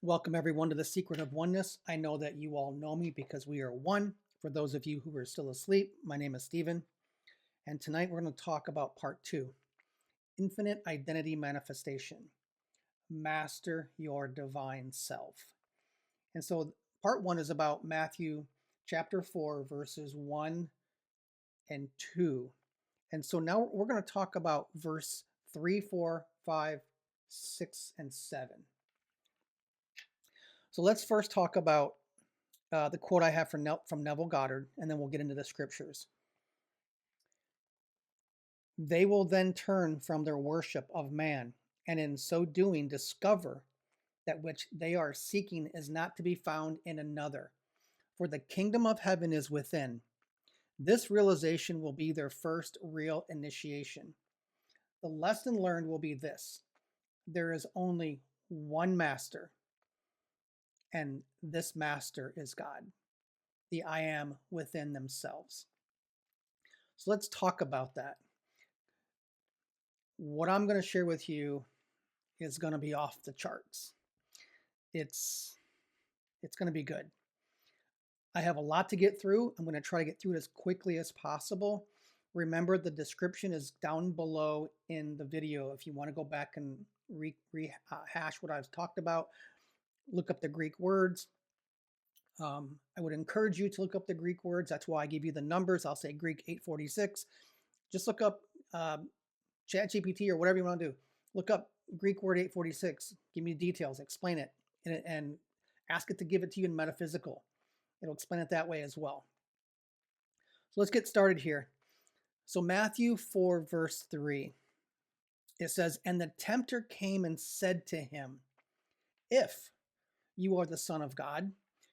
Welcome everyone to the Secret of Oneness. I know that you all know me because we are one. For those of you who are still asleep, my name is Stephen, and tonight we're going to talk about part 2, Infinite Identity Manifestation. Master your divine self. And so part 1 is about Matthew chapter 4, verses 1 and 2. And so now we're going to talk about verse 3, 4, 5, 6, and 7. So let's first talk about the quote I have from Neville Goddard, and then we'll get into the scriptures. They will then turn from their worship of man, and in so doing discover that which they are seeking is not to be found in another, for the kingdom of heaven is within. This realization will be their first real initiation. The lesson learned will be this: there is only one master, and this master is God, the I am within themselves. So let's talk about that. What I'm going to share with you is going to be off the charts. It's going to be good. I have a lot to get through. I'm going to try to get through it as quickly as possible. Remember, the description is down below in the video. If you want to go back and rehash what I've talked about, look up the Greek words. I would encourage you to look up the Greek words. That's why I give you the numbers. I'll say Greek 846. Just look up ChatGPT or whatever you want to do. Look up Greek word 846. Give me details. Explain it, and ask it to give it to you in metaphysical. It'll explain it that way as well. So let's get started here. So Matthew 4 verse 3. It says, "And the tempter came and said to him, 'If you are the Son of God,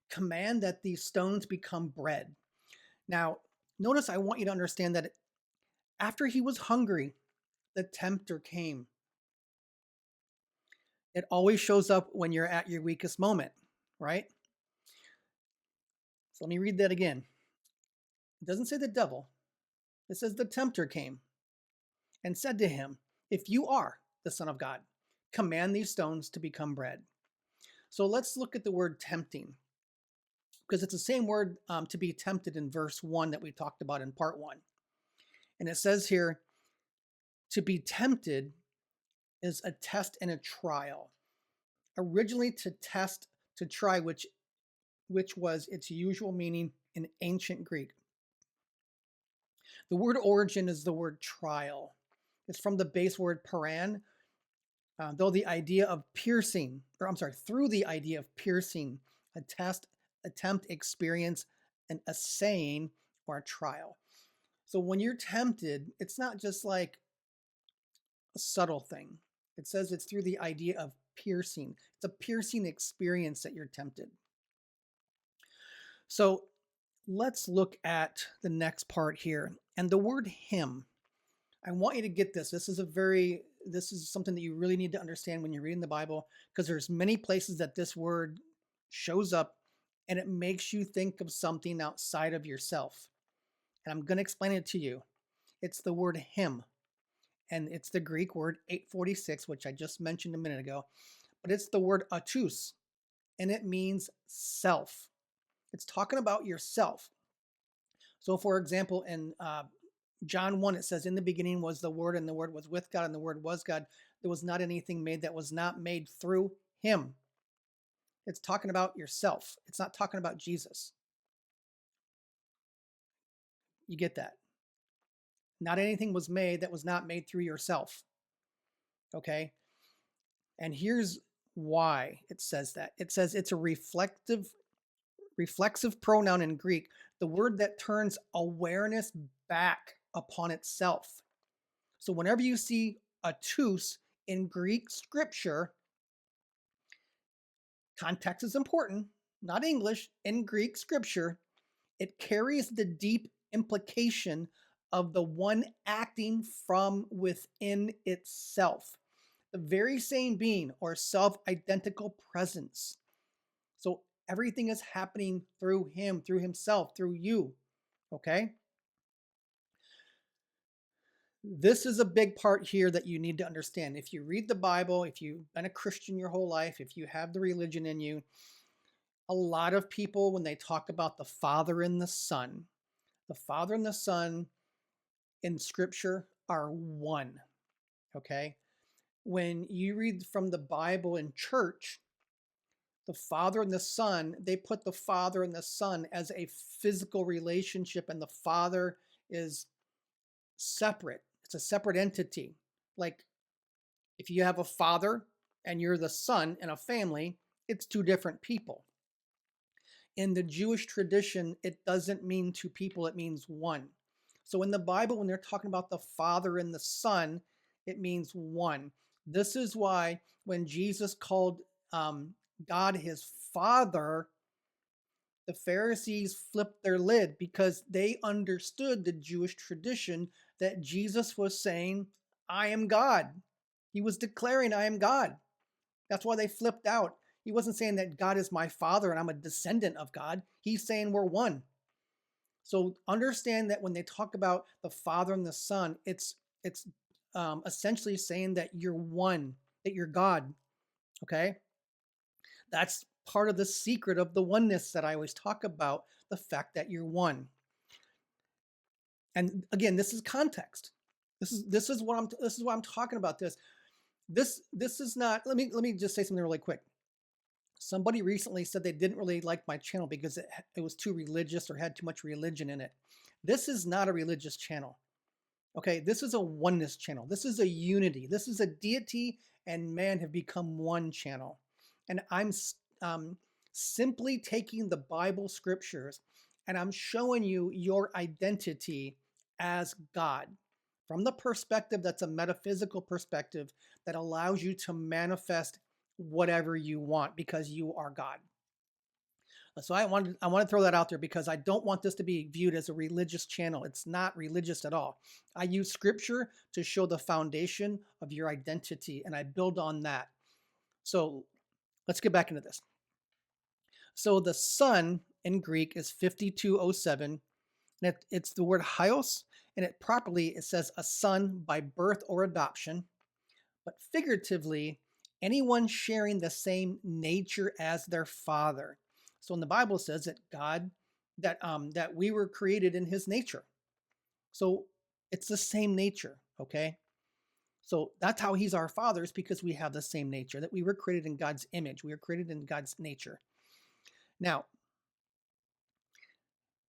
command that these stones become bread.'" Now, notice I want you to understand that after he was hungry, the tempter came. It always shows up when you're at your weakest moment, right? So let me read that again. It doesn't say the devil. It says the tempter came and said to him, "If you are the Son of God, command these stones to become bread." So let's look at the word tempting, because it's the same word to be tempted in verse 1 that we talked about in part 1. And it says here, to be tempted is a test and a trial. Originally to test, to try, which was its usual meaning in ancient Greek. The word origin is the word trial. It's from the base word peran, through the idea of piercing, a test, attempt, experience, an assaying, or a trial. So when you're tempted, it's not just like a subtle thing. It says it's through the idea of piercing. It's a piercing experience that you're tempted. So let's look at the next part here. And the word him, I want you to get this. This is something that you really need to understand when you're reading the Bible, because there's many places that this word shows up and it makes you think of something outside of yourself. And I'm going to explain it to you. It's the word him, and it's the Greek word 846, which I just mentioned a minute ago, but it's the word autos, and it means self. It's talking about yourself. So for example, in John 1, it says, "In the beginning was the Word, and the Word was with God, and the Word was God. There was not anything made that was not made through him." It's talking about yourself. It's not talking about Jesus. You get that? Not anything was made that was not made through yourself. Okay? And here's why it says that. It says it's a reflexive pronoun in Greek, the word that turns awareness back upon itself. So whenever you see autos in Greek scripture, context is important, not English. In Greek scripture, it carries the deep implication of the one acting from within itself, the very same being or self-identical presence. So everything is happening through him, through himself, through you. Okay? This is a big part here that you need to understand. If you read the Bible, if you've been a Christian your whole life, if you have the religion in you, a lot of people, when they talk about the Father and the Son in Scripture are one, okay? When you read from the Bible in church, the Father and the Son, they put the Father and the Son as a physical relationship, and the Father is separate. It's a separate entity. Like if you have a father and you're the son in a family, it's two different people. In the Jewish tradition, it doesn't mean two people, it means one. So in the Bible, when they're talking about the Father and the Son, it means one. This is why when Jesus called God his Father, the Pharisees flipped their lid because they understood the Jewish tradition that Jesus was saying, I am God. He was declaring, I am God. That's why they flipped out. He wasn't saying that God is my Father and I'm a descendant of God. He's saying we're one. So understand that when they talk about the Father and the Son, it's essentially saying that you're one, that you're God. Okay? That's part of the secret of the oneness that I always talk about, the fact that you're one. And again, this is context. This is why I'm talking about this. This is not, let me just say something really quick. Somebody recently said they didn't really like my channel because it was too religious or had too much religion in it. This is not a religious channel. Okay, this is a oneness channel. This is a unity. This is a deity and man have become one channel. And I'm simply taking the Bible scriptures and I'm showing you your identity as God from the perspective that's a metaphysical perspective that allows you to manifest whatever you want because you are God. So I want to throw that out there because I don't want this to be viewed as a religious channel. It's not religious at all. I use scripture to show the foundation of your identity and I build on that. So let's get back into this. So the Son in Greek is 5207, and it's the word hyos, and it says a son by birth or adoption, but figuratively, anyone sharing the same nature as their father. So in the Bible it says that God, that we were created in his nature. So it's the same nature, okay? So that's how he's our father, is because we have the same nature, that we were created in God's image. We were created in God's nature. Now,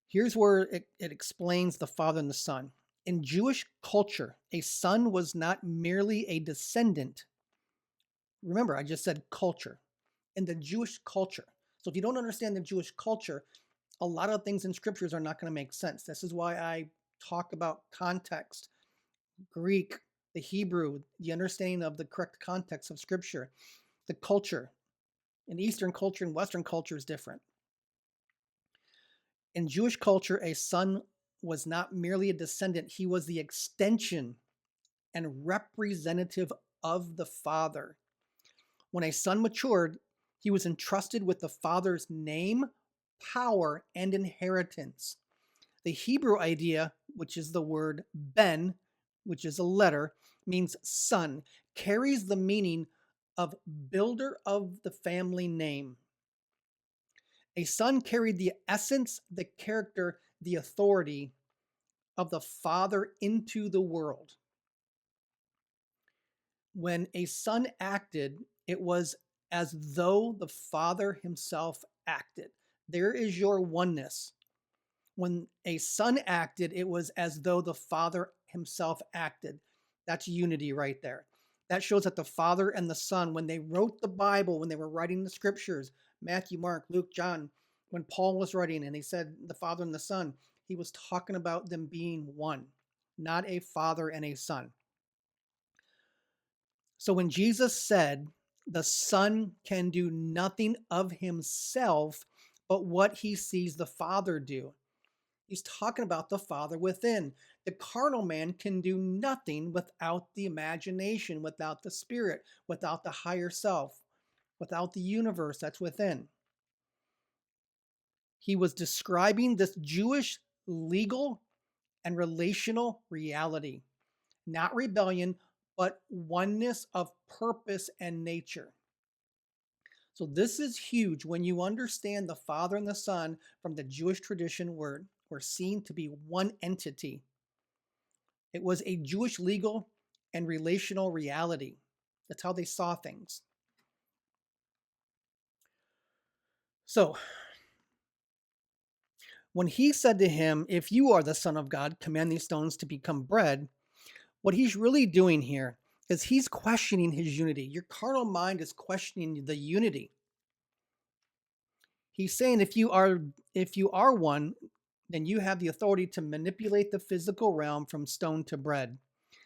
here's where it explains the Father and the Son. In Jewish culture, a son was not merely a descendant. Remember, I just said culture. In the Jewish culture. So if you don't understand the Jewish culture, a lot of things in scriptures are not going to make sense. This is why I talk about context, Greek, the Hebrew, the understanding of the correct context of scripture, the culture. In Eastern culture and Western culture is different. In Jewish culture, a son was not merely a descendant, he was the extension and representative of the father. When a son matured, he was entrusted with the father's name, power, and inheritance. The Hebrew idea, which is the word ben, which is a letter, means son, carries the meaning of builder of the family name. A son carried the essence, the character, the authority of the Father into the world. When a son acted, it was as though the Father himself acted. There is your oneness. When a son acted, it was as though the Father himself acted. That's unity right there. That shows that the Father and the Son, when they wrote the Bible, when they were writing the scriptures, Matthew, Mark, Luke, John, when Paul was writing and he said the Father and the Son, he was talking about them being one, not a father and a son. So when Jesus said the Son can do nothing of himself but what he sees the Father do, he's talking about the Father within. The carnal man can do nothing without the imagination, without the spirit, without the higher self, without the universe that's within. He was describing this Jewish legal and relational reality. not rebellion, but oneness of purpose and nature. So this is huge. When you understand the Father and the Son from the Jewish tradition were seen to be one entity. It was a Jewish legal and relational reality. That's how they saw things. So when he said to him, "If you are the Son of God, command these stones to become bread," what he's really doing here is he's questioning his unity. Your carnal mind is questioning the unity. He's saying if you are one, then you have the authority to manipulate the physical realm from stone to bread.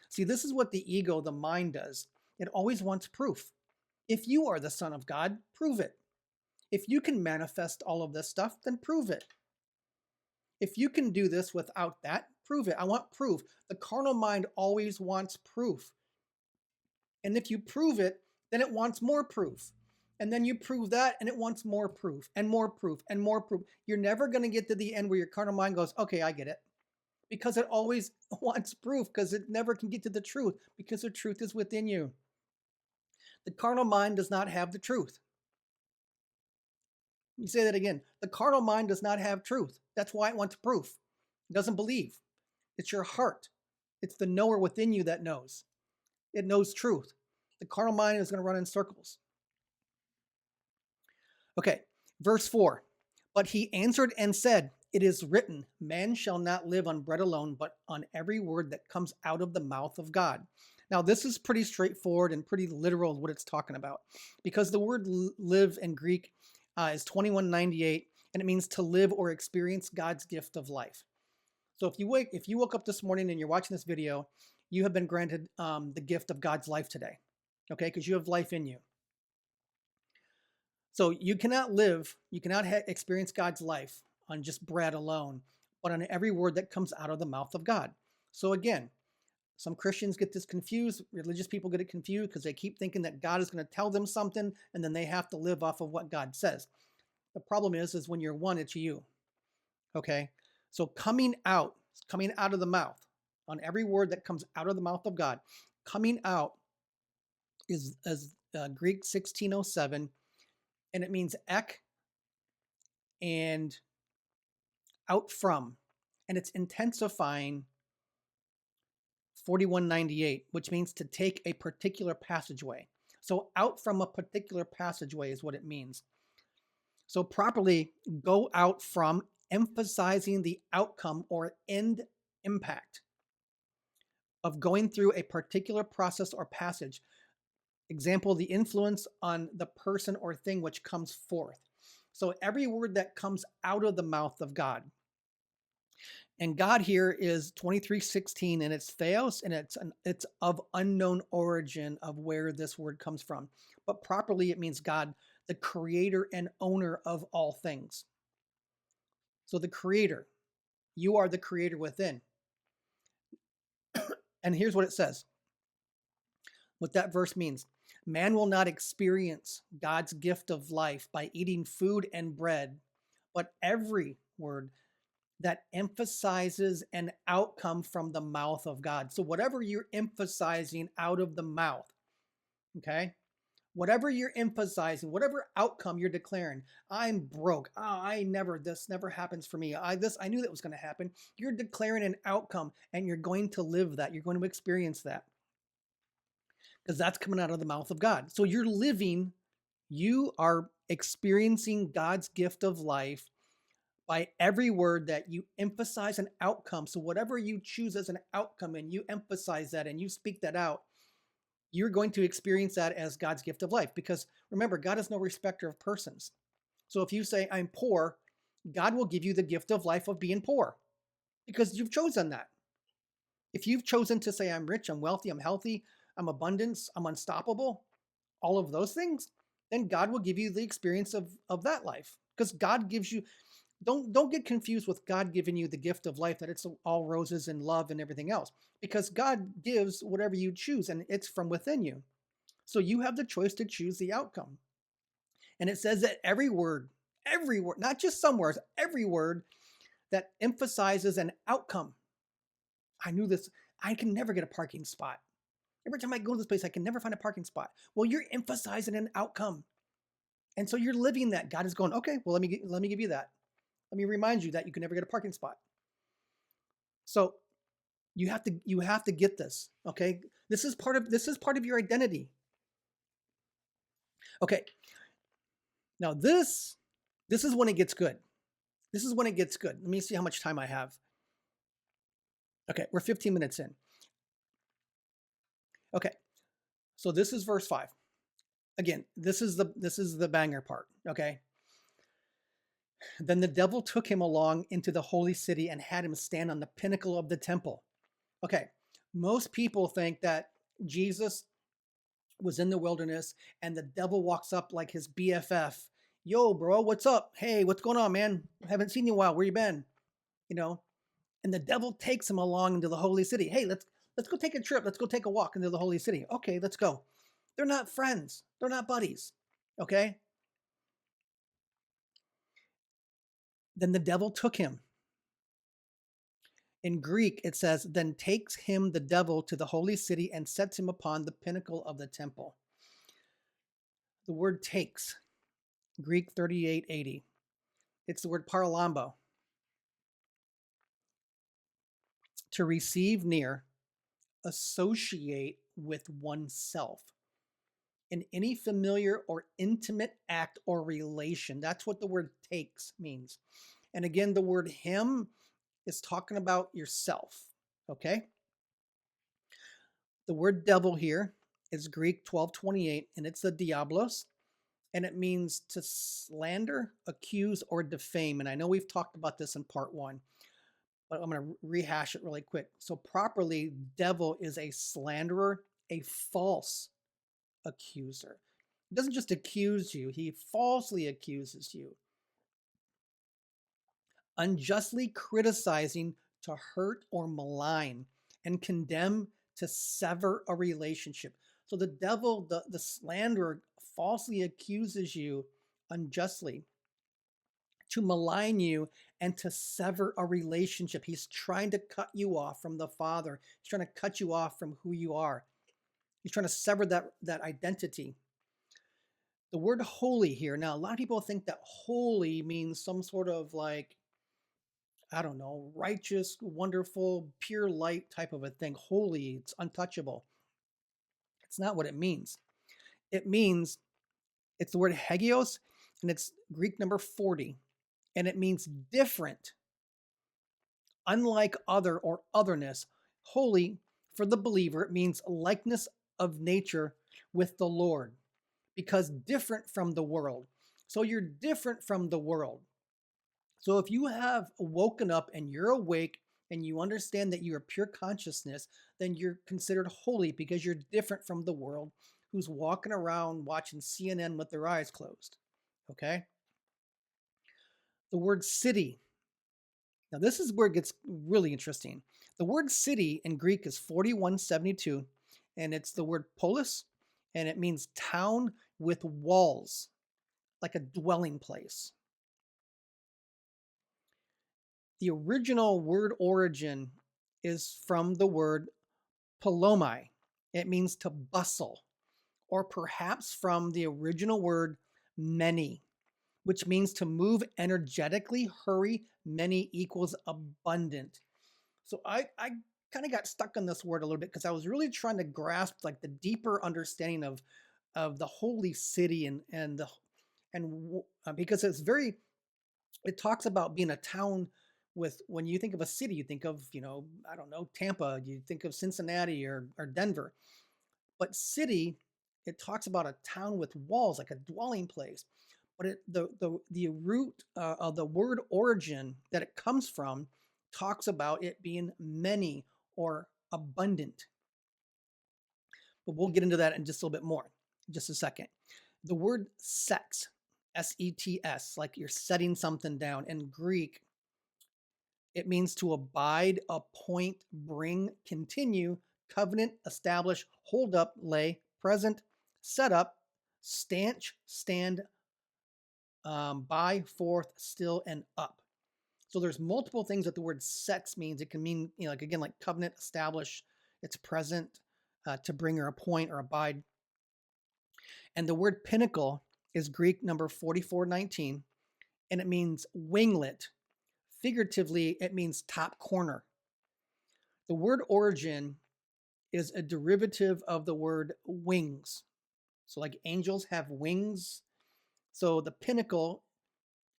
See, this is what the ego, the mind, does. It always wants proof. If you are the Son of God, prove it. If you can manifest all of this stuff, then prove it. If you can do this without that, prove it. I want proof. The carnal mind always wants proof. And if you prove it, then it wants more proof. And then you prove that, and it wants more proof, and more proof, and more proof. You're never going to get to the end where your carnal mind goes, okay, I get it. Because it always wants proof, because it never can get to the truth, because the truth is within you. The carnal mind does not have the truth. Let me say that again. The carnal mind does not have truth. That's why it wants proof. It doesn't believe. It's your heart. It's the knower within you that knows. It knows truth. The carnal mind is going to run in circles. Okay, verse 4. But he answered and said, "It is written, man shall not live on bread alone, but on every word that comes out of the mouth of God." Now, this is pretty straightforward and pretty literal what it's talking about, because the word live in Greek is 2198, and it means to live or experience God's gift of life. So if you woke up this morning and you're watching this video, you have been granted the gift of God's life today, okay? Because you have life in you. So you cannot experience God's life on just bread alone, but on every word that comes out of the mouth of God. So again, some Christians get this confused. Religious people get it confused because they keep thinking that God is going to tell them something, and then they have to live off of what God says. The problem is when you're one, it's you. Okay? So coming out of the mouth, on every word that comes out of the mouth of God, coming out is Greek 1607, and it means ek and out from, and it's intensifying 4198, which means to take a particular passageway. So out from a particular passageway is what it means. So properly go out from, emphasizing the outcome or end impact of going through a particular process or passage. Example, the influence on the person or thing which comes forth. So every word that comes out of the mouth of God. And God here is 2316, and it's theos, and it's of unknown origin of where this word comes from. But properly it means God, the creator and owner of all things. So the creator, you are the creator within. And here's what it says. What that verse means. Man will not experience God's gift of life by eating food and bread, but every word that emphasizes an outcome from the mouth of God. So whatever you're emphasizing out of the mouth, okay? Whatever you're emphasizing, whatever outcome you're declaring, I'm broke. This never happens for me. I knew that was going to happen. You're declaring an outcome, and you're going to live that. You're going to experience that. Because that's coming out of the mouth of God. So you are experiencing God's gift of life by every word that you emphasize an outcome. So whatever you choose as an outcome and you emphasize that and you speak that out, you're going to experience that as God's gift of life. Because remember, God is no respecter of persons. So if you say, I'm poor, God will give you the gift of life of being poor because you've chosen that. If you've chosen to say, I'm rich, I'm wealthy, I'm healthy, I'm abundance, I'm unstoppable, all of those things, then God will give you the experience of that life. Because God gives you, don't get confused with God giving you the gift of life, that it's all roses and love and everything else. Because God gives whatever you choose, and it's from within you. So you have the choice to choose the outcome. And it says that every word, not just some words, every word that emphasizes an outcome. I knew this. I can never get a parking spot. Every time I go to this place, I can never find a parking spot. Well, you're emphasizing an outcome. And so you're living that. God is going, okay, well, let me give you that. Let me remind you that you can never get a parking spot. So you have to get this. Okay. This is part of your identity. Okay. Now this is when it gets good. This is when it gets good. Let me see how much time I have. Okay, we're 15 minutes in. Okay. So this is verse 5. Again, this is the banger part, okay? Then the devil took him along into the holy city and had him stand on the pinnacle of the temple. Okay. Most people think that Jesus was in the wilderness and the devil walks up like his BFF. Yo, bro, what's up? Hey, what's going on, man? Haven't seen you in a while. Where you been? You know? And the devil takes him along into the holy city. Hey, let's go take a trip. Let's go take a walk into the holy city. Okay, let's go. They're not friends. They're not buddies. Okay? Then the devil took him. In Greek, it says, then takes him the devil to the holy city and sets him upon the pinnacle of the temple. The word takes, Greek 3880. It's the word paralambo. To receive near, associate with oneself in any familiar or intimate act or relation. That's what the word takes means. And again, the word him is talking about yourself, okay? The word devil here is Greek 1228, and it's the diablos, and it means to slander, accuse, or defame. And I know we've talked about this in part 1, but I'm going to rehash it really quick. So properly, devil is a slanderer, a false accuser. He doesn't just accuse you, he falsely accuses you. Unjustly criticizing to hurt or malign and condemn to sever a relationship. So the devil, the slanderer, falsely accuses you unjustly to malign you and to sever a relationship. He's trying to cut you off from the Father. He's trying to cut you off from who you are. He's trying to sever that identity. The word holy here. Now, a lot of people think that holy means some sort of like, I don't know, righteous, wonderful, pure light type of a thing. Holy, it's untouchable. It's not what it means. It means, it's the word hagios, and it's Greek number 40, and it means different, unlike other or otherness. Holy, for the believer, it means likeness of nature with the Lord, because different from the world. So you're different from the world. So if you have woken up and you're awake and you understand that you're pure consciousness, then you're considered holy because you're different from the world who's walking around watching CNN with their eyes closed. Okay? The word city. Now this is where it gets really interesting. The word city in Greek is 4172, and it's the word polis, and it means town with walls, like a dwelling place. The original word origin is from the word palomai. It means to bustle, or perhaps from the original word many, which means to move energetically, hurry, many equals abundant. So I kind of got stuck on this word a little bit because I was really trying to grasp like the deeper understanding of the holy city because it talks about being a town with, when you think of a city, you think of, I don't know, Tampa, you think of Cincinnati or Denver. But city, it talks about a town with walls, like a dwelling place. But the root of the word origin that it comes from talks about it being many or abundant. But we'll get into that in just a little bit more, in just a second. The word sets, S-E-T-S, like you're setting something down. In Greek, it means to abide, appoint, bring, continue, covenant, establish, hold up, lay, present, set up, stanch, stand, by, forth, still, and up. So there's multiple things that the word sets means. It can mean, like again, like covenant, establish, It's present, to bring or appoint or abide. And the word pinnacle is Greek number 4419, and it means winglet. Figuratively, it means top corner. The word origin is a derivative of the word wings. So like angels have wings. So the pinnacle,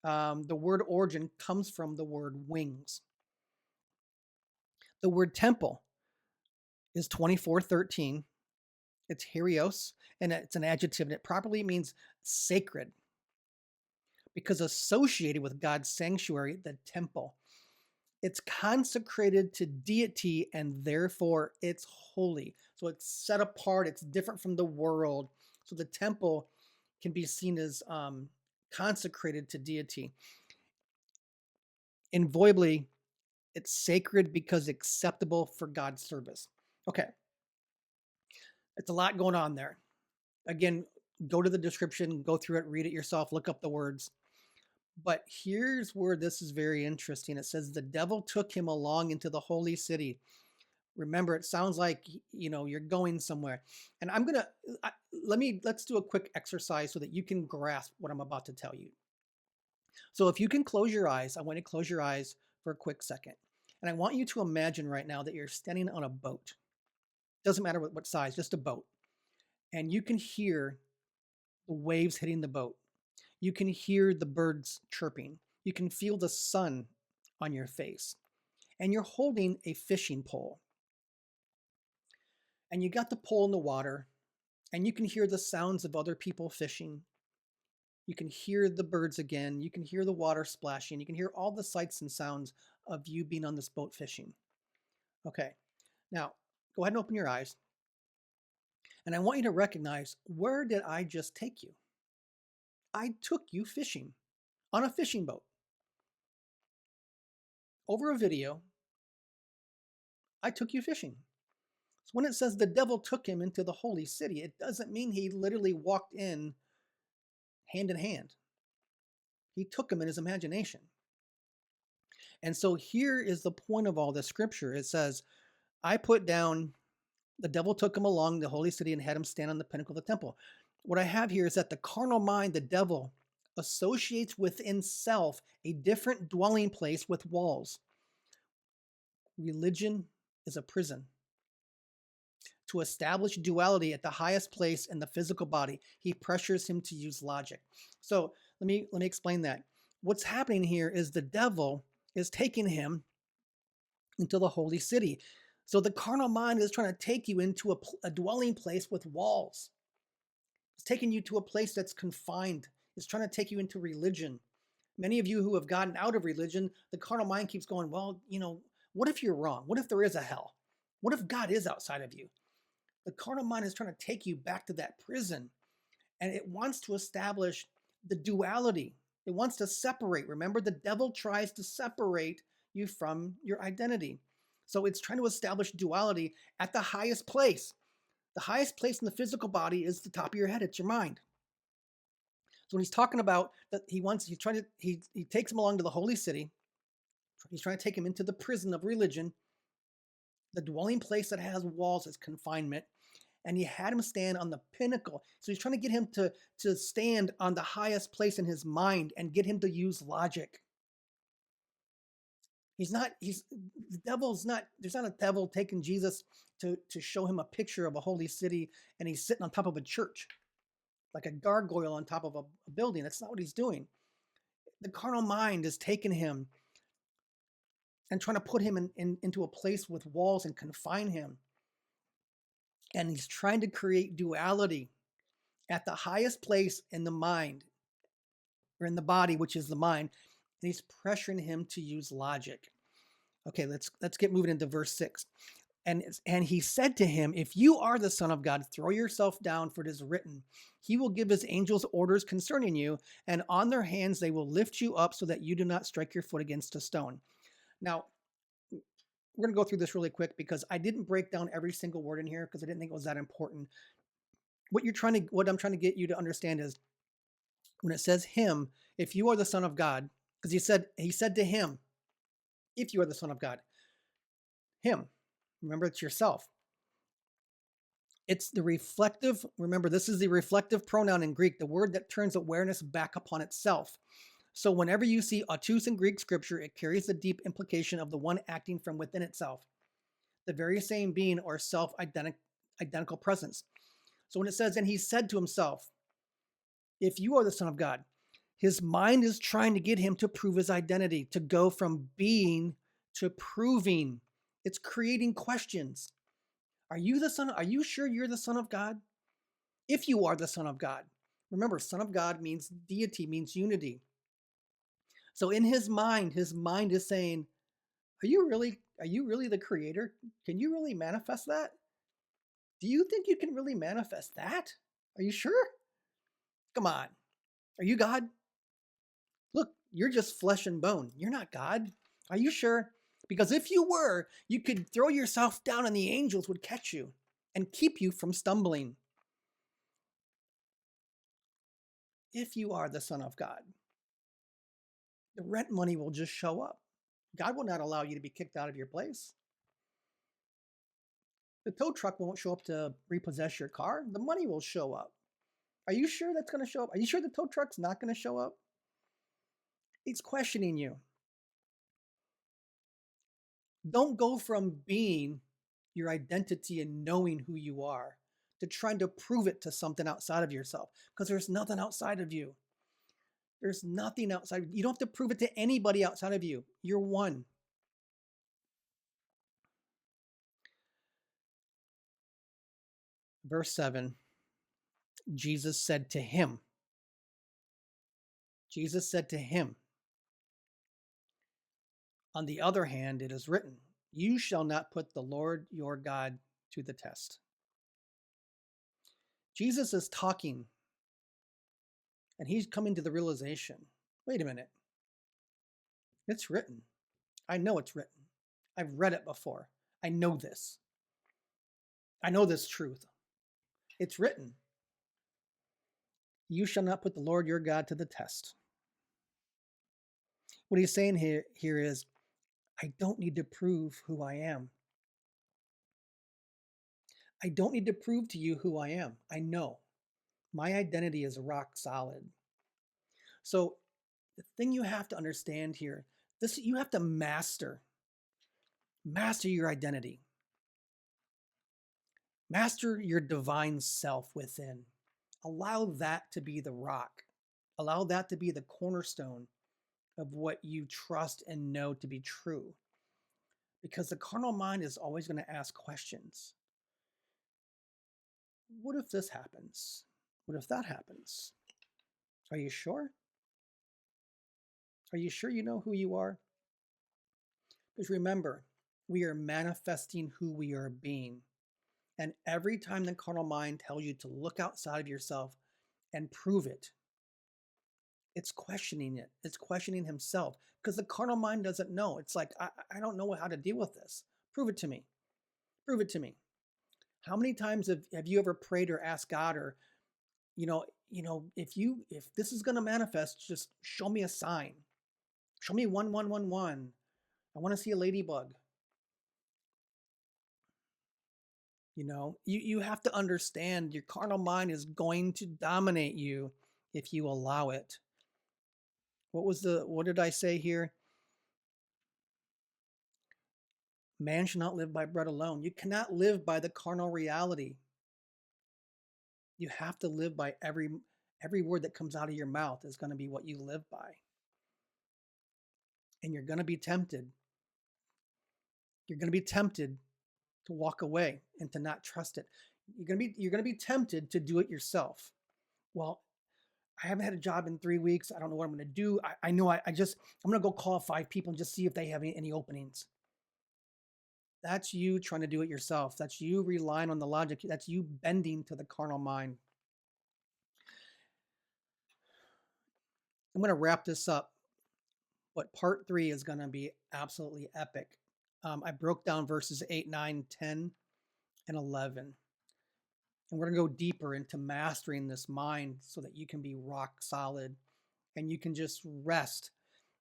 the word origin comes from the word wings. The word temple is 2413. It's herios, and it's an adjective, and it properly means sacred, because associated with God's sanctuary, the temple. It's consecrated to deity, and therefore it's holy. So it's set apart. It's different from the world. So the temple can be seen as consecrated to deity. Invariably, it's sacred because acceptable for God's service. Okay. It's a lot going on there. Again, go to the description, go through it, read it yourself, look up the words. But here's where this is very interesting. It says the devil took him along into the holy city. Remember, it sounds like, you're going somewhere. And let's do a quick exercise so that you can grasp what I'm about to tell you. So if you can close your eyes, I want you to close your eyes for a quick second. And I want you to imagine right now that you're standing on a boat. Doesn't matter what size, just a boat. And you can hear the waves hitting the boat. You can hear the birds chirping. You can feel the sun on your face. And you're holding a fishing pole. And you got the pole in the water, and you can hear the sounds of other people fishing. You can hear the birds again. You can hear the water splashing. You can hear all the sights and sounds of you being on this boat fishing. Okay, now go ahead and open your eyes. And I want you to recognize, where did I just take you? I took you fishing on a fishing boat. Over a video, I took you fishing. So when it says the devil took him into the holy city, it doesn't mean he literally walked in hand in hand. He took him in his imagination. And so here is the point of all this scripture. It says, I put down, the devil took him along the holy city and had him stand on the pinnacle of the temple. What I have here is that the carnal mind, the devil, associates within self a different dwelling place with walls. Religion is a prison. To establish duality at the highest place in the physical body, he pressures him to use logic. So let me explain that. What's happening here is the devil is taking him into the holy city. So the carnal mind is trying to take you into a dwelling place with walls. It's taking you to a place that's confined. It's trying to take you into religion. Many of you who have gotten out of religion, the carnal mind keeps going, well, what if you're wrong? What if there is a hell? What if God is outside of you? The carnal mind is trying to take you back to that prison, and it wants to establish the duality. It wants to separate. Remember, the devil tries to separate you from your identity. So it's trying to establish duality at the highest place. The highest place in the physical body is the top of your head. It's your mind. So when he's talking about that, he takes him along to the holy city. He's trying to take him into the prison of religion. The dwelling place that has walls is confinement. And he had him stand on the pinnacle. So he's trying to get him to stand on the highest place in his mind and get him to use logic. There's not a devil taking Jesus to show him a picture of a holy city and he's sitting on top of a church, like a gargoyle on top of a building. That's not what he's doing. The carnal mind is taking him and trying to put him into a place with walls and confine him. And he's trying to create duality at the highest place in the mind, or in the body, which is the mind. And he's pressuring him to use logic. Okay, let's get moving into verse 6. And he said to him, if you are the Son of God, throw yourself down, for it is written, he will give his angels orders concerning you, and on their hands they will lift you up so that you do not strike your foot against a stone. Now, we're going to go through this really quick because I didn't break down every single word in here because I didn't think it was that important. What I'm trying to get you to understand is when it says him, if you are the Son of God, because he said to him, if you are the Son of God, him, remember it's yourself. It's the reflective, remember, this is the reflective pronoun in Greek, the word that turns awareness back upon itself. So whenever you see autos in Greek scripture, it carries the deep implication of the one acting from within itself, the very same being or self-identical presence. So when it says, and he said to himself, if you are the Son of God, his mind is trying to get him to prove his identity, to go from being to proving. It's creating questions. Are you the Son? Are you sure you're the Son of God? If you are the Son of God. Remember, Son of God means deity, means unity. So in his mind is saying, are you really the creator? Can you really manifest that? Do you think you can really manifest that? Are you sure? Come on. Are you God? Look, you're just flesh and bone. You're not God. Are you sure? Because if you were, you could throw yourself down and the angels would catch you and keep you from stumbling. If you are the Son of God, the rent money will just show up. God will not allow you to be kicked out of your place. The tow truck won't show up to repossess your car. The money will show up. Are you sure that's going to show up? Are you sure the tow truck's not going to show up? It's questioning you. Don't go from being your identity and knowing who you are to trying to prove it to something outside of yourself, because there's nothing outside of you. There's nothing outside. You don't have to prove it to anybody outside of you. You're one. Verse 7, Jesus said to him, on the other hand, it is written, you shall not put the Lord your God to the test. Jesus is talking, and he's coming to the realization, wait a minute. It's written. I know it's written. I've read it before. I know this. I know this truth. It's written. You shall not put the Lord your God to the test. What he's saying here is, I don't need to prove who I am. I don't need to prove to you who I am. I know. My identity is rock solid. So the thing you have to understand here, you have to master your identity. Master your divine self within. Allow that to be the rock. Allow that to be the cornerstone of what you trust and know to be true. Because the carnal mind is always going to ask questions. What if this happens? What if that happens? Are you sure? Are you sure you know who you are? Because remember, we are manifesting who we are being. And every time the carnal mind tells you to look outside of yourself and prove it, it's questioning it. It's questioning himself, because the carnal mind doesn't know. It's like, I don't know how to deal with this. Prove it to me. Prove it to me. How many times have you ever prayed or asked God, or, if this is going to manifest, just show me a sign. Show me 1111. I want to see a ladybug. You have to understand your carnal mind is going to dominate you if you allow it. What did I say here? Man shall not live by bread alone. You cannot live by the carnal reality. You have to live by every word that comes out of your mouth is going to be what you live by. And you're going to be tempted. You're going to be tempted to walk away and to not trust it. You're going to be tempted to do it yourself. Well, I haven't had a job in 3 weeks. I don't know what I'm going to do. I know I'm going to go call 5 people and just see if they have any openings. That's you trying to do it yourself. That's you relying on the logic. That's you bending to the carnal mind. I'm going to wrap this up. But part 3 is going to be absolutely epic. I broke down verses 8, 9, 10, and 11. And we're going to go deeper into mastering this mind so that you can be rock solid and you can just rest.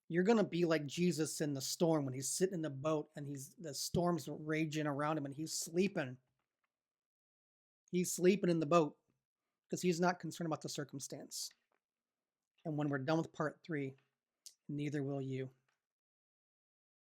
You're going to be like Jesus in the storm when he's sitting in the boat and the storm's raging around him and he's sleeping. He's sleeping in the boat because he's not concerned about the circumstance. And when we're done with part 3, neither will you.